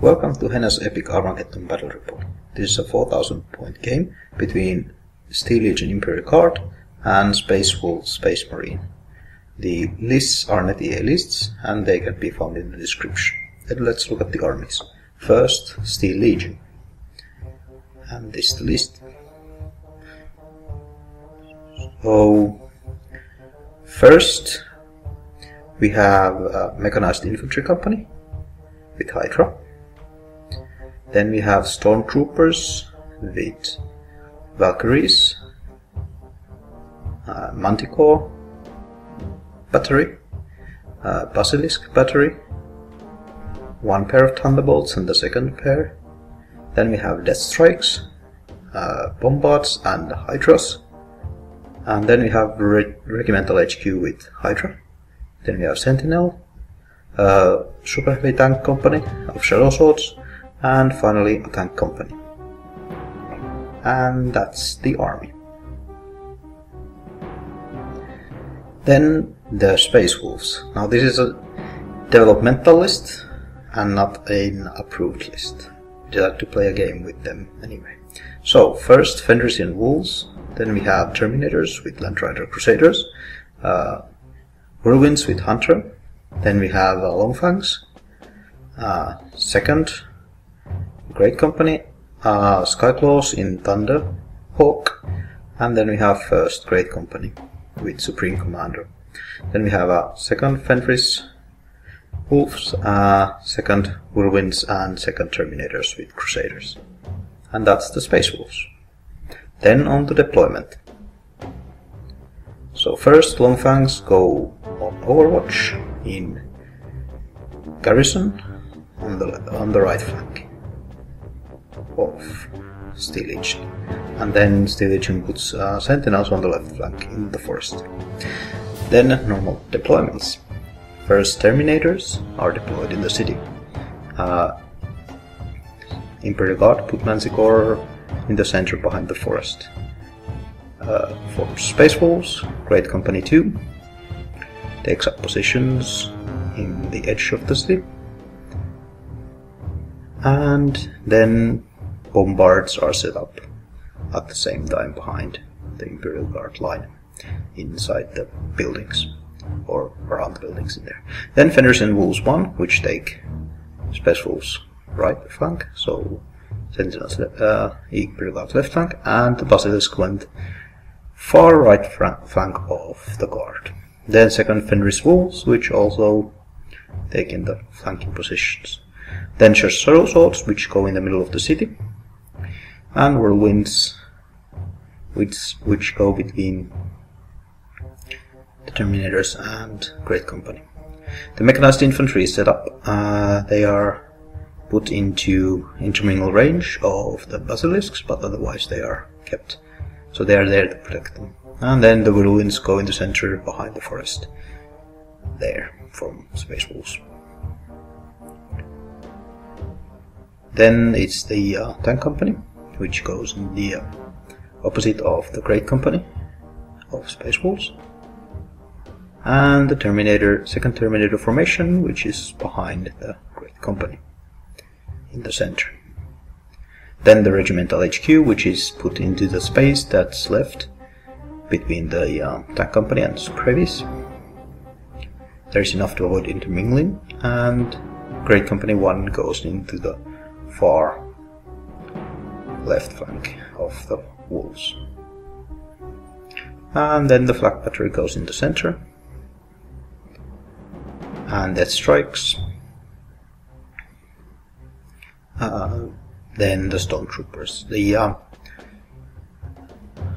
Welcome to Henna's epic Armageddon battle report. This is a 4000 point game between Steel Legion Imperial Guard and Space Wolves Space Marine. The lists are NetEA lists and they can be found in the description. Then let's look at the armies. First, Steel Legion. And this is the list. So, first we have a mechanized infantry company with Hydra. Then we have stormtroopers with Valkyries, Manticore battery, Basilisk battery, one pair of Thunderbolts and the second pair. Then we have Death Strikes, Bombards and Hydras. And then we have Regimental HQ with Hydra. Then we have Sentinel, Super Heavy Tank Company of Shadow Swords, and finally a tank company. And that's the army. Then the Space Wolves. Now this is a developmental list and not an approved list. We just have to play a game with them anyway. So first Fenrisian Wolves, then we have Terminators with Land Rider Crusaders, Whirlwinds with Hunter, then we have Fangs, second Great Company, Skyclaws in Thunder Hawk, and then we have first Great Company with Supreme Commander. Then we have a second Fenris Wolves, second Whirlwinds and second Terminators with Crusaders. And that's the Space Wolves. Then on the deployment. So first Fangs go on Overwatch in Garrison on the right flank of Steel Legion, and then Steel Legion puts Sentinels on the left flank in the forest. Then normal deployments. First Terminators are deployed in the city. Imperial Guard put Manticore in the center behind the forest. For Space Wolves, Great Company 2 takes up positions in the edge of the city. And then Bombards are set up at the same time behind the Imperial Guard line inside the buildings or around the buildings in there. Then Fenrisian Wolves 1, which take Space Wolves right flank, so Sentinels Imperial Guard left flank, and the Basilisk went far right flank of the guard. Then second Fenris Wolves, which also take in the flanking positions. Then Shadow Swords, which go in the middle of the city, and Whirlwinds, which go between the Terminators and Great Company. The mechanized infantry is set up. They are put into intermingle range of the Basilisks, but otherwise they are kept. So they are there to protect them. And then the Whirlwinds go in the center behind the forest. There, from Space Wolves. Then it's the tank company, which goes in the opposite of the Great Company of Space Wolves. And the second Terminator formation, which is behind the Great Company in the center. Then the Regimental HQ, which is put into the space that's left between the tank company and Crevice. There's enough to avoid intermingling, and Great Company 1 goes into the far left flank of the Wolves. And then the Flak Battery goes in the center, and Death Strikes. Then the Stormtroopers. The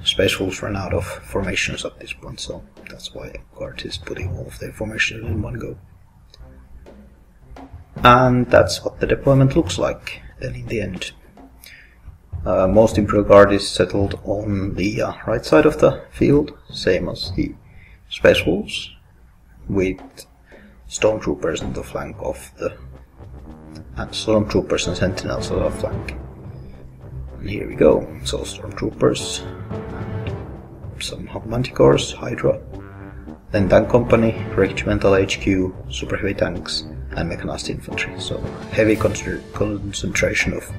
Space Wolves ran out of formations at this point, so that's why Guard is putting all of their formations in one go. And that's what the deployment looks like then in the end. Most Imperial Guard is settled on the right side of the field, same as the Space Wolves, with Stormtroopers on the flank of the Stormtroopers and Sentinels on the flank. And here we go. So Stormtroopers, and some Manticores, Hydra, then Tank Company, Regimental HQ, Super Heavy Tanks, and mechanized infantry. So heavy concentration of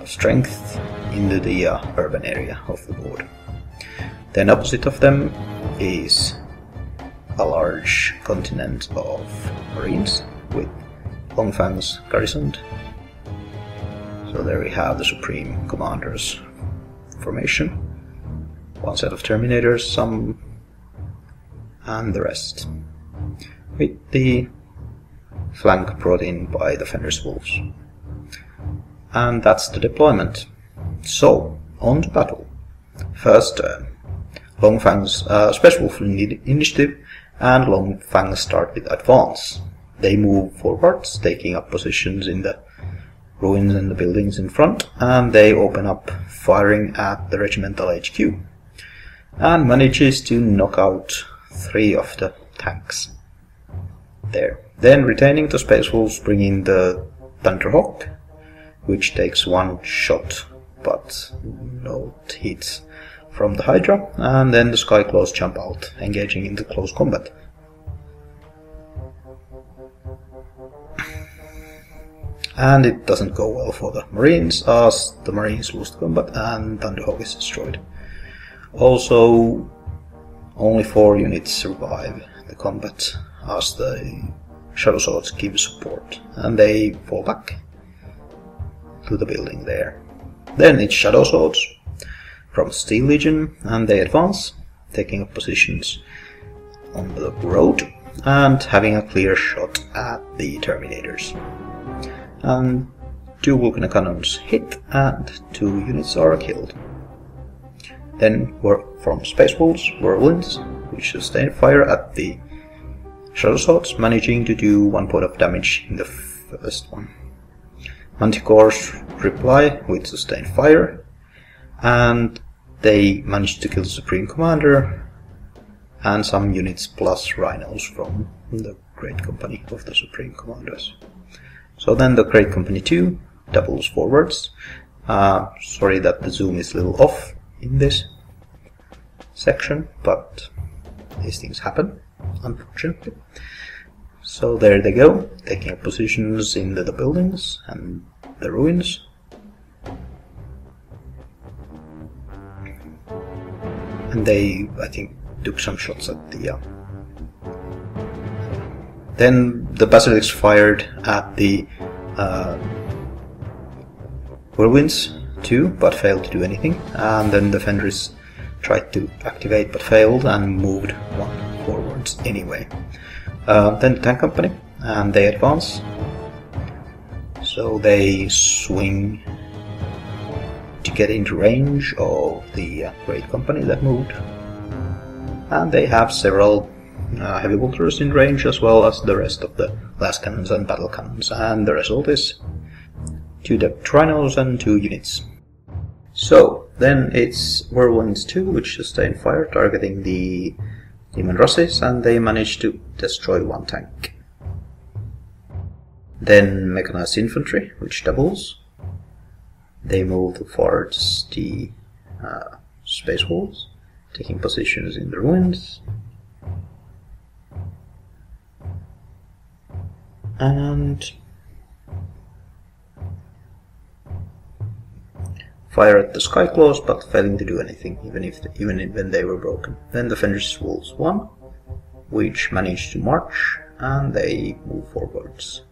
strength into the urban area of the board. Then opposite of them is a large continent of marines with long Fangs garrisoned. So there we have the Supreme Commander's formation. One set of Terminators, some, and the rest. With the flank brought in by the Fenrisian Wolves. And that's the deployment. So, on to battle. First, Long Fang's Special Wolf initiative, and Long Fangs start with advance. They move forwards, taking up positions in the ruins and the buildings in front, and they open up firing at the regimental HQ, and manages to knock out 3 of the tanks there. Then, retaining the Space Wolves, bring in the Thunderhawk, which takes 1 shot but no hits from the Hydra, and then the Skyclaws jump out, engaging into close combat. And it doesn't go well for the Marines, as the Marines lose the combat and Thunderhawk is destroyed. Also, only 4 units survive the combat, as the Shadow Swords give support, and they fall back to the building there. Then it's Shadow Swords from Steel Legion, and they advance, taking up positions on the road and having a clear shot at the Terminators. And 2 Vulcan cannons hit and 2 units are killed. Then from Space Wolves, Whirlwinds, which sustain fire at the Shadow Swords, managing to do 1 point of damage in the first one. Manticores reply with sustained fire, and they manage to kill the Supreme Commander and some units plus rhinos from the Great Company of the Supreme Commanders. So then the Great Company 2 doubles forwards. Sorry that the zoom is a little off in this section, but these things happen, unfortunately. So there they go, taking up positions in the buildings and the ruins. And they, I think, took some shots at the... Then the Basilisks fired at the Whirlwinds too, but failed to do anything. And then the Fenris tried to activate but failed and moved 1 forwards anyway. Then the Tank Company, and they advance. So they swing to get into range of the Great Company that moved. And they have several heavy bolters in range, as well as the rest of the last cannons and battle cannons. And the result is 2 depth rhinos and 2 units. So then it's Whirlwinds 2, which sustain fire targeting the Demon Russes, and they manage to destroy 1 tank. Then Mechanized Infantry, which doubles. They move towards the Space Wolves, taking positions in the ruins. And fire at the Skyclaws, but failing to do anything, even when they were broken. Then the Fenrisian Wolves 1, which managed to march, and they move forwards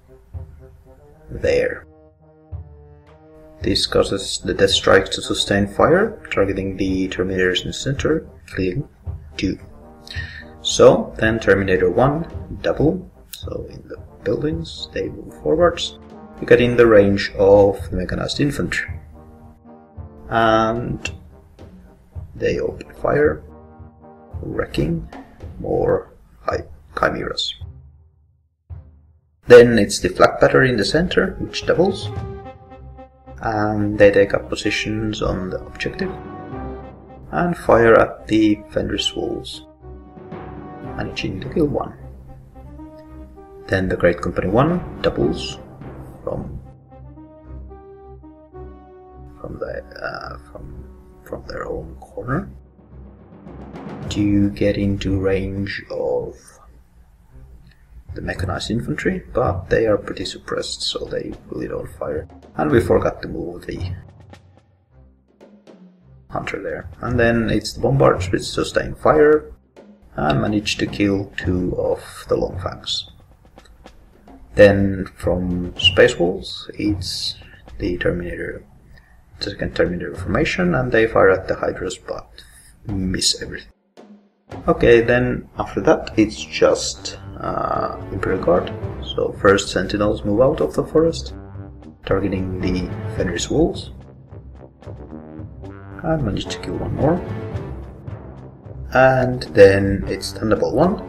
there. This causes the Death Strike to sustain fire, targeting the Terminators in the center, killing 2. So then Terminator 1 double, so in the buildings they move forwards to get in the range of the Mechanized Infantry. And they open fire, wrecking more chimeras. Then it's the Flak Battery in the center, which doubles, and they take up positions on the objective and fire at the Fenris Wolves, managing to kill 1. Then the Great Company 1 doubles from their own corner to get into range of the mechanized infantry, but they are pretty suppressed, so they really don't fire. And we forgot to move the hunter there. And then it's the bombards which sustain fire and manage to kill 2 of the long fangs. Then from Space Wolves, it's the second Terminator formation, and they fire at the Hydras but miss everything. Okay, then after that it's just Imperial Guard. So first Sentinels move out of the forest, targeting the Fenrisian Wolves, and manage to kill 1 more. And then it's Thunderbolt 1,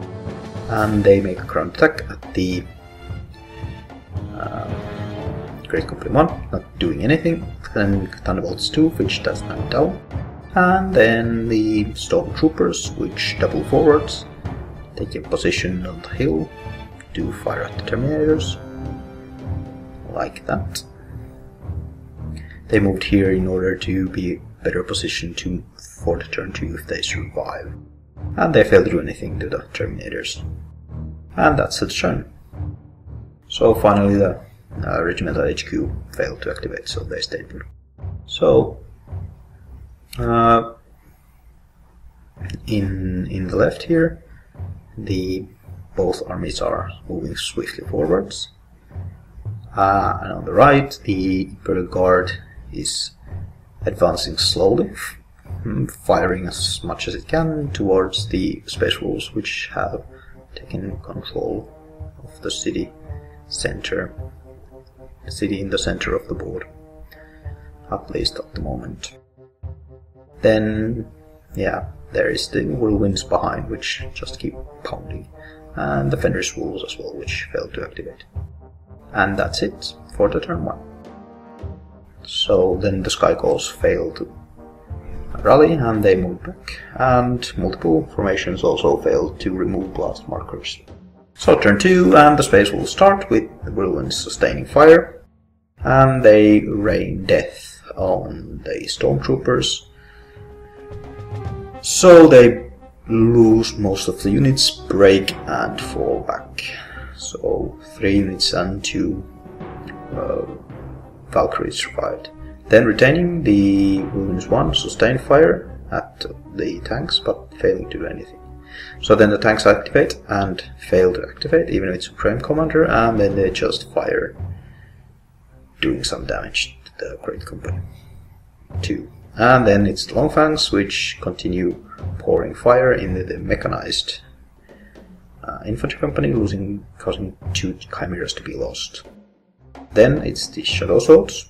and they make a ground attack at the Great Company 1, not doing anything. Then Thunderbolts 2, which does them down. And then the Stormtroopers, which double forwards, take a position on the hill to fire at the Terminators, like that. They moved here in order to be better positioned for the turn 2 if they survive. And they failed to do anything to the Terminators. And that's the turn. So finally the Regimental HQ failed to activate, so they stayed put. So in the left here, both armies are moving swiftly forwards, and on the right the Imperial Guard is advancing slowly, firing as much as it can towards the Space Wolves, which have taken control of the city center, the city in the center of the board, at least at the moment. Then, yeah, there is the Whirlwinds behind, which just keep pounding, and the Fenrisian Wolves as well, which failed to activate. And that's it for the turn 1. So then the Skycalls fail to rally, and they move back, and multiple formations also failed to remove blast markers. So turn 2, and the Space Wolves start with the Whirlwinds sustaining fire, and they rain death on the Stormtroopers. So they lose most of the units, break and fall back. So 3 units and 2 Valkyries survived. Then retaining, the Whirlwinds 1 sustained fire at the tanks, but failing to do anything. So then the tanks activate and fail to activate, even with Supreme Commander, and then they just fire, doing some damage to the Great Company 2. And then it's the Longfangs, which continue pouring fire into the mechanized infantry company, causing 2 chimeras to be lost. Then it's the Shadow Swords,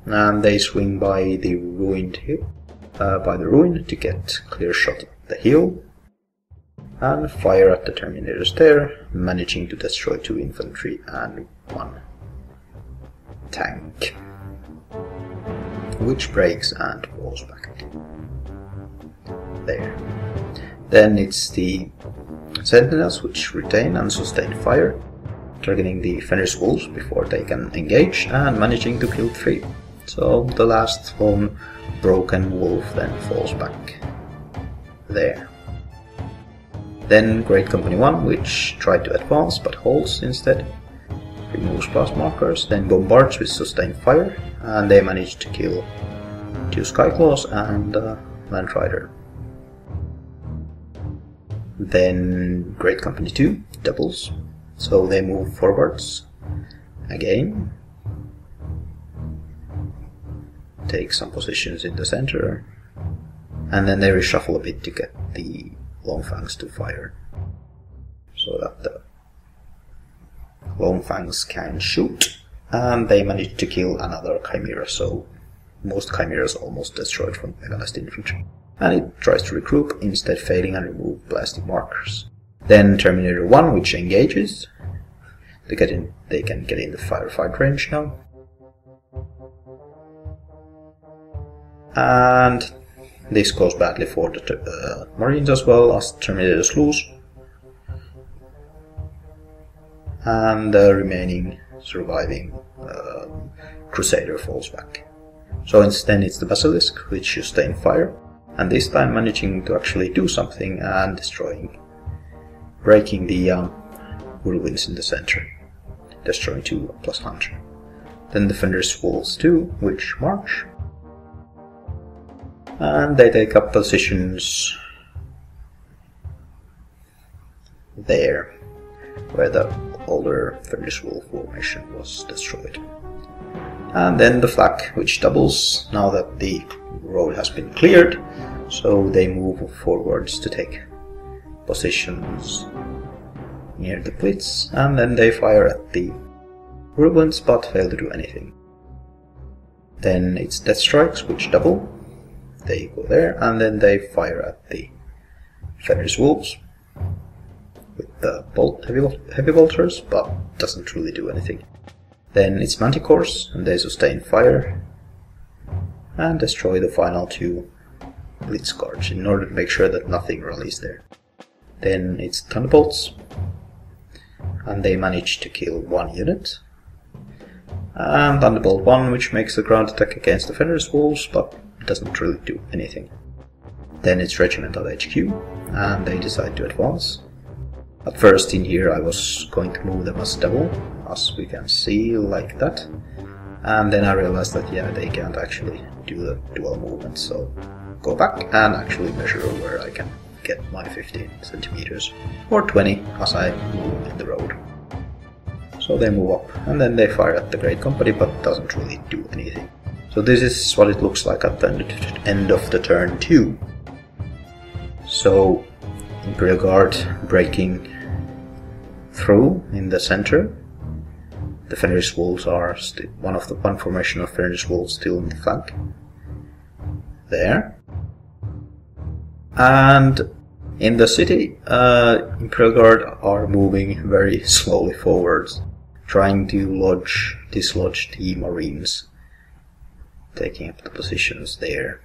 and they swing by the ruined hill, ruin to get clear shot at the hill, and fire at the Terminators there, managing to destroy 2 infantry and 1 tank, which breaks and falls back there. Then it's the Sentinels, which retain and sustain fire, targeting the Fenrisian Wolves before they can engage, and managing to kill 3. So the last lone broken wolf then falls back there. Then Great Company 1, which tried to advance but holds instead, removes blast markers, then bombards with sustained fire, and they manage to kill 2 Skyclaws and Land Rider. Then Great Company 2 doubles, so they move forwards again, take some positions in the center, and then they reshuffle a bit to get the Longfangs to fire, so that the Longfangs can shoot, and they manage to kill another Chimera, so most Chimeras almost destroyed from mechanized infantry. And it tries to regroup, instead failing and remove blasting markers. Then Terminator 1, which engages. They can get in the firefight range now. And this goes badly for the Marines as well, as Terminators lose. And the remaining surviving Crusader falls back. So instead it's the Basilisk, which sustains fire, and this time managing to actually do something and breaking the Whirlwinds in the center, destroying 2 plus Hunter. Then the Fenrisian Wolves 2, which march. And they take up positions there, where the older Fenrisian Wolf formation was destroyed. And then the flak, which doubles now that the road has been cleared, so they move forwards to take positions near the Blitz, and then they fire at the Whirlwinds but fail to do anything. Then it's Death Strikes, which double. They go there, and then they fire at the Fenrisian Wolves with the heavy bolters, but doesn't really do anything. Then it's Manticores, and they sustain fire and destroy the final 2 Blitz guards in order to make sure that nothing rallies there. Then it's Thunderbolts, and they manage to kill 1 unit. And Thunderbolt 1, which makes a ground attack against the Fenrisian Wolves, but doesn't really do anything. Then it's Regimental HQ, and they decide to advance. At first in here I was going to move them as double, as we can see, like that. And then I realized that yeah, they can't actually do the dual movement, so go back and actually measure where I can get my 15 centimeters, or 20 as I move in the road. So they move up, and then they fire at the Great Company, but doesn't really do anything. So this is what it looks like at the end of the turn 2. So Imperial Guard breaking through in the center. The Fenrisian Wolves are one formation of Fenrisian Wolves still in the flank. There. And in the city, Imperial Guard are moving very slowly forwards, trying to dislodge the Marines, taking up the positions there.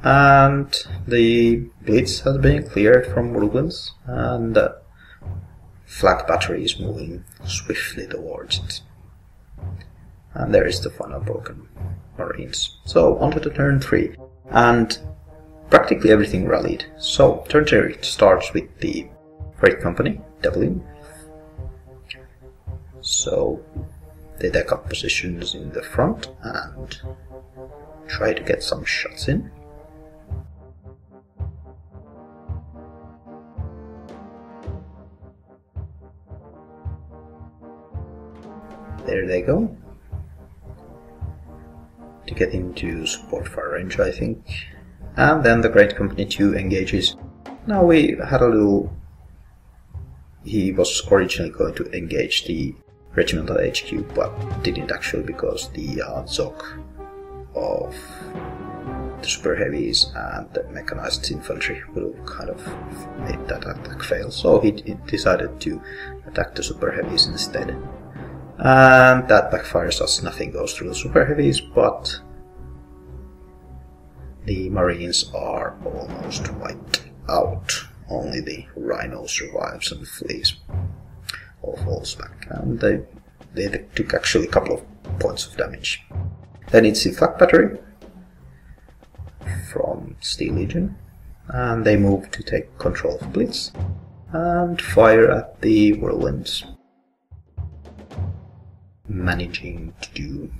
And the Blitz has been cleared from Whirlwinds, and the flak battery is moving swiftly towards it. And there is the final broken Marines. So on to the turn 3, and practically everything rallied. So turn 3 starts with the Great Company doubling. So they take up positions in the front and try to get some shots in. There they go. To get into support fire range, I think. And then the Great Company 2 engages. Now we had a little... He was originally going to engage the Regimental HQ, but didn't actually, because the Zog of the super heavies and the mechanized infantry will kind of make that attack fail. So he decided to attack the super heavies instead. And that backfires as nothing goes through the super heavies, but the Marines are almost wiped out. Only the Rhino survives and flees, or falls back, and they took actually a couple of points of damage. Then it's the flak battery from Steel Legion, and they move to take control of Blitz and fire at the Whirlwinds, managing to do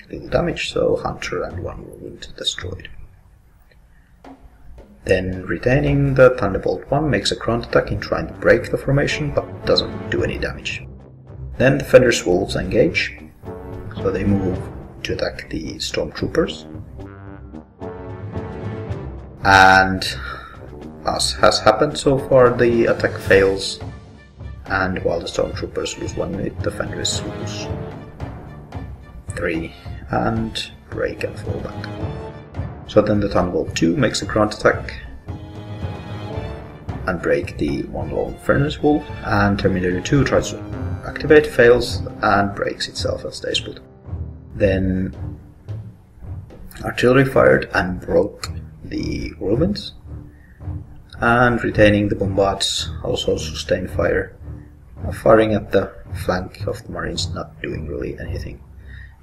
little damage, so Hunter and 1 Whirlwind destroyed. Then retaining the Thunderbolt 1 makes a ground attack in trying to break the formation, but doesn't do any damage. Then the Fenrisian Wolves engage, so they move to attack the Stormtroopers. And as has happened so far, the attack fails, and while the Stormtroopers lose 1 unit, the Fenris lose 3 and break and fall back. So then the Thunderbolt 2 makes a ground attack and break the 1 lone Fenrisian Wolf, and Terminator 2 tries to activate, fails, and breaks itself and stays put. Then artillery fired and broke the Whirlwinds, and retaining the Bombards also sustained fire, firing at the flank of the Marines, not doing really anything.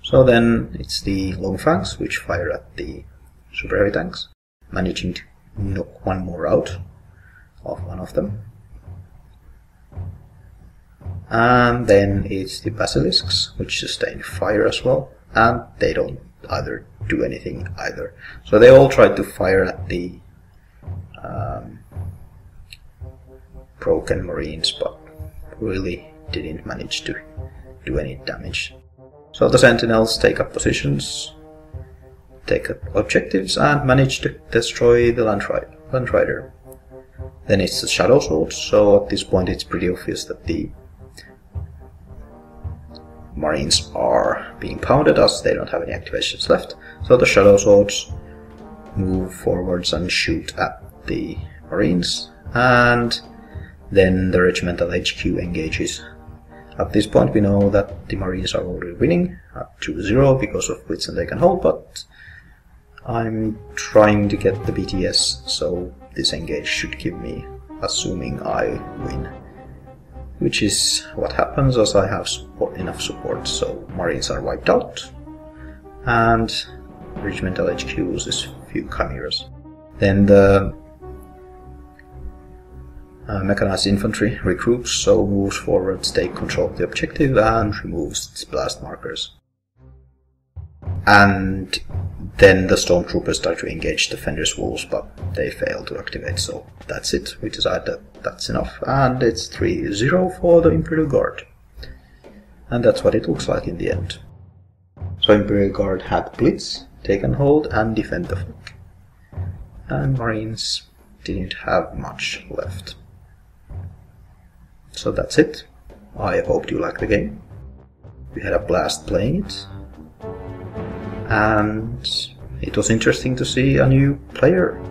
So then it's the Long Fangs which fire at the super heavy tanks, managing to knock 1 more out of 1 of them. And then it's the basilisks, which sustain fire as well, and they don't either do anything either. So they all tried to fire at the broken marines, but really didn't manage to do any damage. So the sentinels take up positions, take up objectives, and manage to destroy the Landrider. Then it's the Shadow Swords, so at this point it's pretty obvious that the Marines are being pounded as they don't have any activations left. So the Shadow Swords move forwards and shoot at the Marines, and then the Regimental HQ engages. At this point we know that the Marines are already winning at 2-0 because of Blitzen they can hold, but I'm trying to get the BTS, so this engage should give me, assuming I win. Which is what happens as I have enough support, so Marines are wiped out, and Regimental HQ loses a few chimeras. Then the mechanized infantry regroups, so moves forward, take control of the objective, and removes its blast markers. And then the stormtroopers try to engage the Fenrisian Wolves, but they fail to activate, so that's it. We decide that that's enough, and it's 3-0 for the Imperial Guard. And that's what it looks like in the end. So Imperial Guard had Blitz, taken hold, and defend the flank. And Marines didn't have much left. So that's it. I hope you liked the game. We had a blast playing it. And it was interesting to see a new player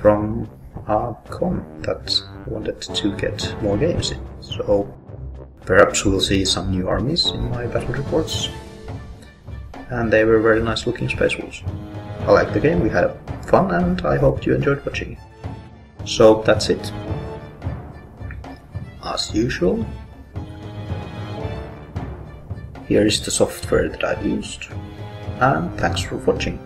from a con that wanted to get more games in. So perhaps we'll see some new armies in my battle reports. And they were very nice looking Space Wolves. I liked the game, we had fun, and I hope you enjoyed watching. So that's it. As usual, here is the software that I've used, and thanks for watching.